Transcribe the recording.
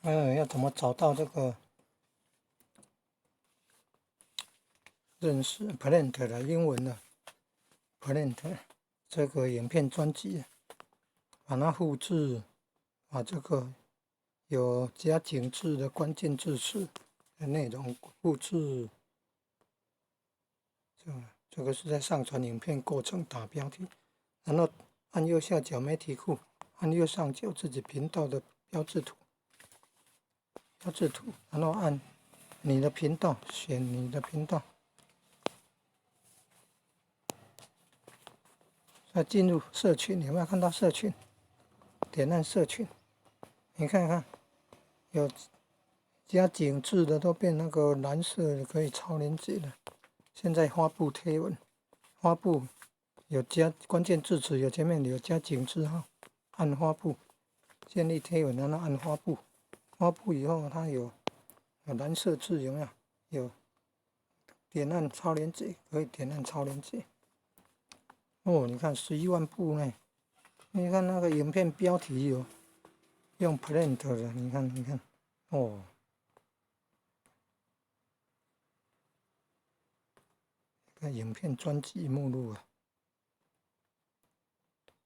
要怎么找到这个认识 Plant 的英文的 Plant 这个影片专辑，把它复制，把这个有加警字的关键字词的内容复制。这个是在上传影片过程打标题，然后按右下角媒体库，按右上角自己频道的标志图，然后按你的频道，选你的频道，再进入社群，有没有看到社群？点按社群，你看看，有加警字的都变那个蓝色的，可以超连接了。现在发布贴文，发布有加关键字词，有前面有加警字号，按发布，建立贴文，然后按发布，发布以后它有蓝色字，有没有？有点按超连接，可以点按超连接。哦，你看11万部呢，你看那个影片标题有用 Plant 的，你看，哦，看影片专辑目录啊。